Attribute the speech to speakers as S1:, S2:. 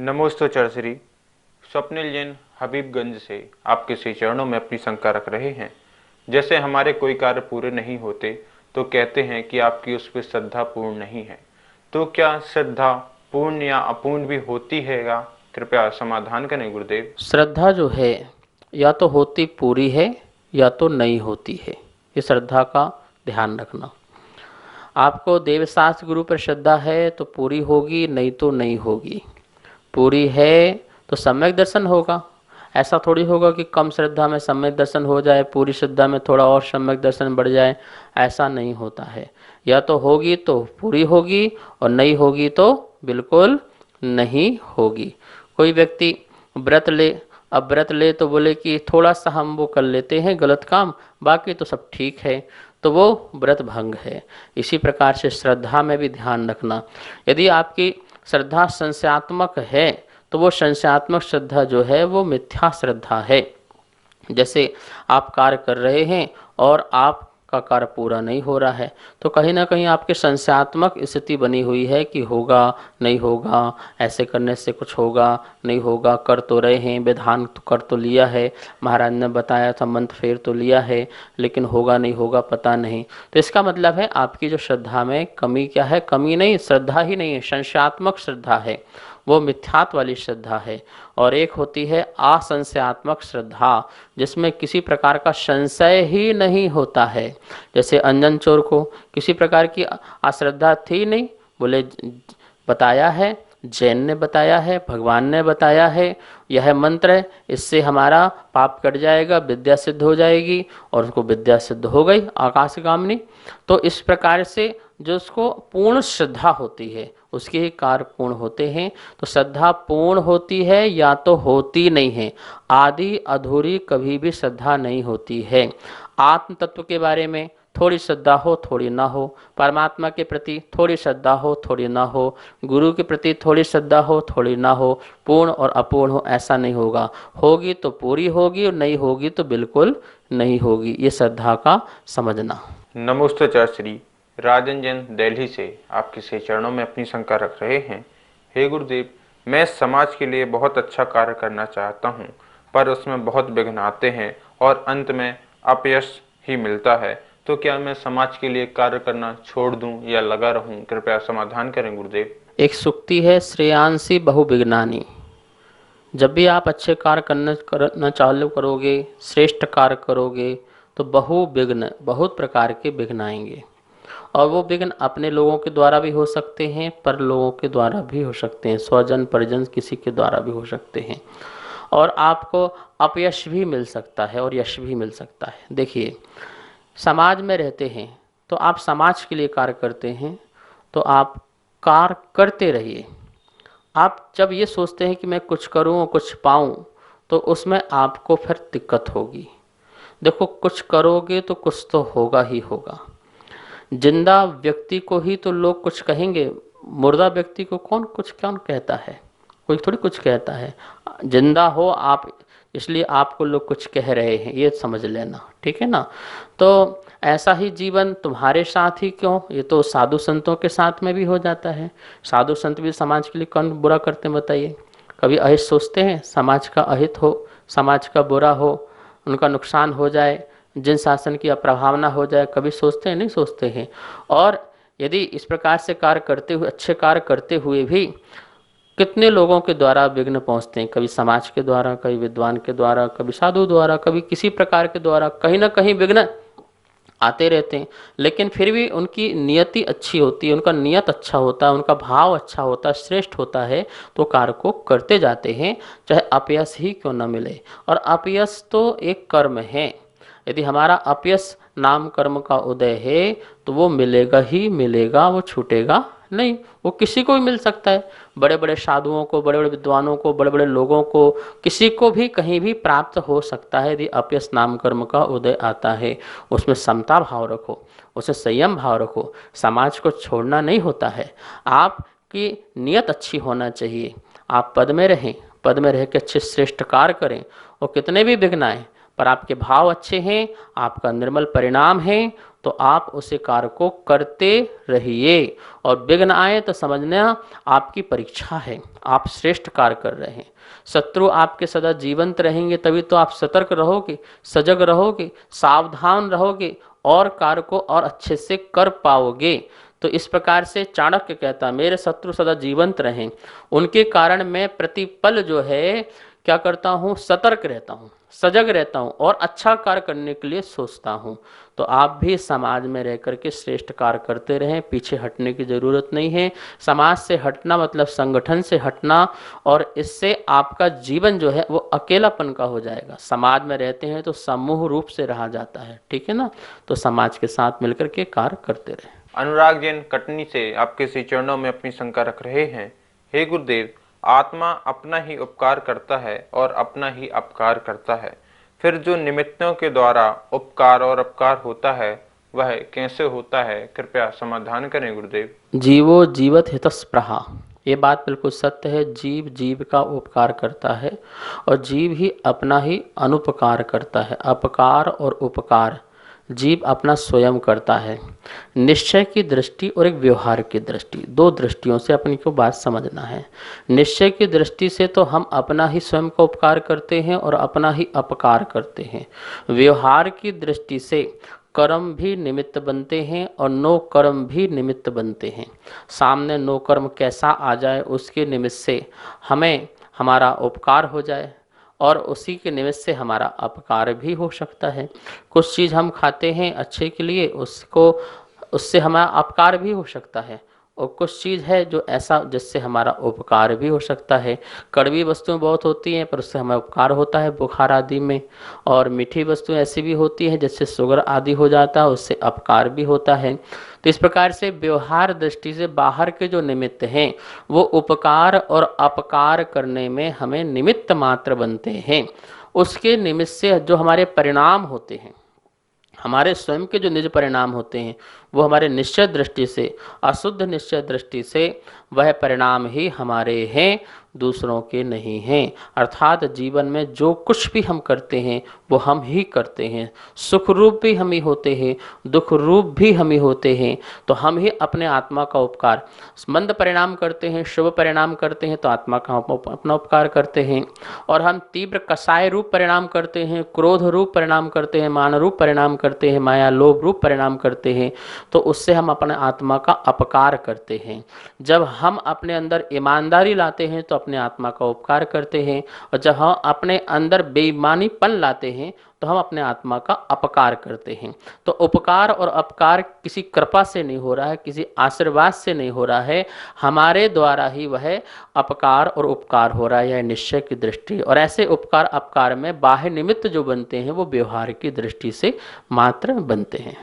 S1: नमोस्तु चरश्री स्वप्निल जैन हबीबगंज से आपके श्री चरणों में अपनी शंका रख रहे हैं। जैसे हमारे कोई कार्य पूरे नहीं होते तो कहते हैं कि आपकी उस पर श्रद्धा पूर्ण नहीं है, तो क्या श्रद्धा पूर्ण या अपूर्ण भी होती है? या कृपया समाधान करें गुरुदेव।
S2: श्रद्धा जो है या तो होती पूरी है या तो नहीं होती है। ये श्रद्धा का ध्यान रखना। आपको देवशास्त्र गुरु पर श्रद्धा है तो पूरी होगी, नहीं तो नहीं होगी। पूरी है तो सम्यक दर्शन होगा। ऐसा थोड़ी होगा कि कम श्रद्धा में सम्यक दर्शन हो जाए, पूरी श्रद्धा में थोड़ा और सम्यक दर्शन बढ़ जाए। ऐसा नहीं होता है। या तो होगी तो पूरी होगी और नहीं होगी तो बिल्कुल नहीं होगी। कोई व्यक्ति व्रत ले, अब व्रत ले तो बोले कि थोड़ा सा हम वो कर लेते हैं गलत काम, बाकी तो सब ठीक है, तो वो व्रत भंग है। इसी प्रकार से श्रद्धा में भी ध्यान रखना। यदि आपकी श्रद्धा संशयात्मक है तो वो संशयात्मक श्रद्धा जो है वो मिथ्या श्रद्धा है। जैसे आप कार्य कर रहे हैं और आपका कार्य पूरा नहीं हो रहा है, तो कहीं ना कहीं आपके संशयात्मक स्थिति बनी हुई है कि होगा नहीं होगा, ऐसे करने से कुछ होगा नहीं होगा। कर तो रहे हैं, विधान तो कर तो लिया है, महाराज ने बताया था, मंत्र फेर तो लिया है, लेकिन होगा नहीं होगा पता नहीं। तो इसका मतलब है आपकी जो श्रद्धा में कमी क्या है? कमी नहीं, श्रद्धा ही नहीं है, संशयात्मक श्रद्धा है, वो मिथ्यात्व वाली श्रद्धा है। और एक होती है असंशयात्मक श्रद्धा, जिसमें किसी प्रकार का संशय ही नहीं होता है। जैसे अंजन चोर को किसी प्रकार की अश्रद्धा थी नहीं, बोले बताया है, जैन ने बताया है, भगवान ने बताया है, यह मंत्र है, इससे हमारा पाप कट जाएगा, विद्या सिद्ध हो जाएगी, और उसको विद्या सिद्ध हो गई आकाशगामिनी। तो इस प्रकार से जो उसको पूर्ण श्रद्धा होती है उसके ही कार्य पूर्ण होते हैं। तो श्रद्धा पूर्ण होती है या तो होती नहीं है। आदि अधूरी कभी भी श्रद्धा नहीं होती है। आत्म तत्व के बारे में थोड़ी श्रद्धा हो थोड़ी ना हो, परमात्मा के प्रति थोड़ी श्रद्धा हो थोड़ी ना हो, गुरु के प्रति थोड़ी श्रद्धा हो थोड़ी ना हो, पूर्ण और अपूर्ण हो, ऐसा नहीं होगा। होगी तो पूरी होगी और नहीं होगी तो बिल्कुल नहीं होगी। ये श्रद्धा का समझना।
S1: नमोस्तु चरश्री राजन जैन दिल्ली से आपके श्री चरणों में अपनी शंका रख रहे हैं। हे गुरुदेव, मैं समाज के लिए बहुत अच्छा कार्य करना चाहता हूँ, पर उसमें बहुत विघ्न आते हैं और अंत में अपयश ही मिलता है, तो क्या मैं समाज के लिए कार्य करना छोड़ दूं या लगा रहूं? कृपया समाधान करें गुरुदेव।
S2: एक सुक्ति है, श्रेयांसी बहुविघ्नानि। जब भी आप अच्छे कार्य करना चालू करोगे, श्रेष्ठ कार्य करोगे, तो बहुविघ्न, बहुत प्रकार के विघ्न आएंगे। और वो विघ्न अपने लोगों के द्वारा भी हो सकते हैं, पर लोगों के द्वारा भी हो सकते हैं, स्वजन परिजन किसी के द्वारा भी हो सकते हैं। और आपको अपयश भी मिल सकता है और यश भी मिल सकता है। देखिए, समाज में रहते हैं तो आप समाज के लिए कार्य करते हैं, तो आप कार्य करते रहिए। आप जब ये सोचते हैं कि मैं कुछ करूं कुछ पाऊं, तो उसमें आपको फिर दिक्कत होगी। देखो, कुछ करोगे तो कुछ तो होगा ही होगा। जिंदा व्यक्ति को ही तो लोग कुछ कहेंगे, मुर्दा व्यक्ति को कौन कहता है? कोई थोड़ी कुछ कहता है। जिंदा हो आप, इसलिए आपको लोग कुछ कह रहे हैं, ये समझ लेना, ठीक है ना। तो ऐसा ही जीवन तुम्हारे साथ ही क्यों, ये तो साधु संतों के साथ में भी हो जाता है। साधु संत भी समाज के लिए कौन बुरा करते हैं बताइए? कभी अहित सोचते हैं, समाज का अहित हो, समाज का बुरा हो, उनका नुकसान हो जाए, जिन शासन की अप्रभावना हो जाए, कभी सोचते हैं? नहीं सोचते हैं। और यदि इस प्रकार से कार्य करते हुए, अच्छे कार्य करते हुए भी कितने लोगों के द्वारा विघ्न पहुंचते हैं, कभी समाज के द्वारा, कभी विद्वान के द्वारा, कभी साधु द्वारा, कभी किसी प्रकार के द्वारा, कहीं ना कहीं विघ्न आते रहते हैं। लेकिन फिर भी उनकी नियति अच्छी होती है, उनका नियत अच्छा होता है, उनका भाव अच्छा होता है, श्रेष्ठ होता है, तो कार्य को करते जाते हैं, चाहे अपयश ही क्यों न मिले। और अपयश तो एक कर्म है। यदि हमारा अपयश नाम कर्म का उदय है तो वो मिलेगा ही मिलेगा, वो छूटेगा नहीं। वो किसी को भी मिल सकता है, बड़े बड़े साधुओं को, बड़े बड़े विद्वानों को, बड़े बड़े लोगों को, किसी को भी कहीं भी प्राप्त हो सकता है। यदि अपयश नाम कर्म का उदय आता है, उसमें समता भाव रखो, उसमें संयम भाव रखो। समाज को छोड़ना नहीं होता है, आपकी नियत अच्छी होना चाहिए। आप पद में रहें, पद में रह के अच्छे श्रेष्ठ कार्य करें, और कितने भी विघ्न आए, पर आपके भाव अच्छे हैं, आपका निर्मल परिणाम है, तो आप उसे कार्य को करते रहिए। और विघ्न आए तो समझना आपकी परीक्षा है, आप श्रेष्ठ कार्य कर रहे हैं। शत्रु आपके सदा जीवंत रहेंगे तभी तो आप सतर्क रहोगे, सजग रहोगे, सावधान रहोगे और कार्य को और अच्छे से कर पाओगे। तो इस प्रकार से चाणक्य कहता, मेरे शत्रु सदा जीवंत रहें, उनके कारण मैं प्रतिपल जो है क्या करता हूँ, सतर्क रहता हूँ, सजग रहता हूँ और अच्छा कार्य करने के लिए सोचता हूँ। तो आप भी समाज में रह करके श्रेष्ठ कार्य करते रहें, पीछे हटने की ज़रूरत नहीं है। समाज से हटना मतलब संगठन से हटना, और इससे आपका जीवन जो है वो अकेलापन का हो जाएगा। समाज में रहते हैं तो समूह रूप से रहा जाता है, ठीक है ना। तो समाज के साथ मिलकर के कार्य करते रहें।
S1: अनुराग जैन कटनी से आपके श्री चरणों में अपनी शंका रख रहे हैं। हे गुरुदेव, आत्मा अपना ही उपकार करता है और अपना ही अपकार करता है, फिर जो निमित्तों के द्वारा उपकार और अपकार होता है वह कैसे होता है, कृपया समाधान करें गुरुदेव।
S2: जीवो जीवत हितस्पृहा, ये बात बिल्कुल सत्य है। जीव जीव का उपकार करता है और जीव ही अपना ही अनुपकार करता है। अपकार और उपकार जीव अपना स्वयं करता है। निश्चय की दृष्टि और एक व्यवहार की दृष्टि, दो दृष्टियों से अपनी को बात समझना है। निश्चय की दृष्टि से तो हम अपना ही स्वयं का उपकार करते हैं और अपना ही अपकार करते हैं। व्यवहार की दृष्टि से कर्म भी निमित्त बनते हैं और नो कर्म भी निमित्त बनते हैं। सामने नो कर्म कैसा आ जाए उसके निमित्त से हमें हमारा उपकार हो जाए और उसी के निमित्त से हमारा अपकार भी हो सकता है। कुछ चीज़ हम खाते हैं अच्छे के लिए, उससे हमारा अपकार भी हो सकता है, और कुछ चीज़ है जो ऐसा जिससे हमारा उपकार भी हो सकता है। कड़वी वस्तुएं बहुत होती हैं पर उससे हमें उपकार होता है बुखार आदि में, और मीठी वस्तुएं ऐसी भी होती हैं जिससे शुगर आदि हो जाता है, उससे अपकार भी होता है। तो इस प्रकार से व्यवहार दृष्टि से बाहर के जो निमित्त हैं वो उपकार और अपकार करने में हमें निमित्त मात्र बनते हैं। उसके निमित्त से जो हमारे परिणाम होते हैं, हमारे स्वयं के जो निज परिणाम होते हैं, वो हमारे निश्चय दृष्टि से, अशुद्ध निश्चय दृष्टि से वह परिणाम ही हमारे हैं, दूसरों के नहीं हैं। अर्थात जीवन में जो कुछ भी हम करते हैं वो हम ही करते हैं। सुख रूप भी हम ही होते हैं, दुख रूप भी हम ही होते हैं। तो हम ही अपने आत्मा का उपकार, मंद परिणाम करते हैं, शुभ परिणाम करते हैं तो आत्मा का अपना उपकार करते हैं। और हम तीव्र कसाय रूप परिणाम करते हैं, क्रोध रूप परिणाम करते हैं, मान रूप परिणाम करते हैं, माया लोभ रूप परिणाम करते हैं, तो उससे हम अपने आत्मा का अपकार करते हैं। जब हम अपने अंदर ईमानदारी लाते हैं तो अपने आत्मा का उपकार करते हैं, और जब हम अपने अंदर बेईमानीपन लाते हैं तो हम अपने आत्मा का अपकार करते हैं। तो उपकार और अपकार किसी कृपा से नहीं हो रहा है, किसी आशीर्वाद से नहीं हो रहा है, हमारे द्वारा ही वह अपकार और उपकार हो रहा है, यह निश्चय की दृष्टि। और ऐसे उपकार अपकार में बाह्य निमित्त जो बनते हैं वो व्यवहार की दृष्टि से मात्र बनते हैं।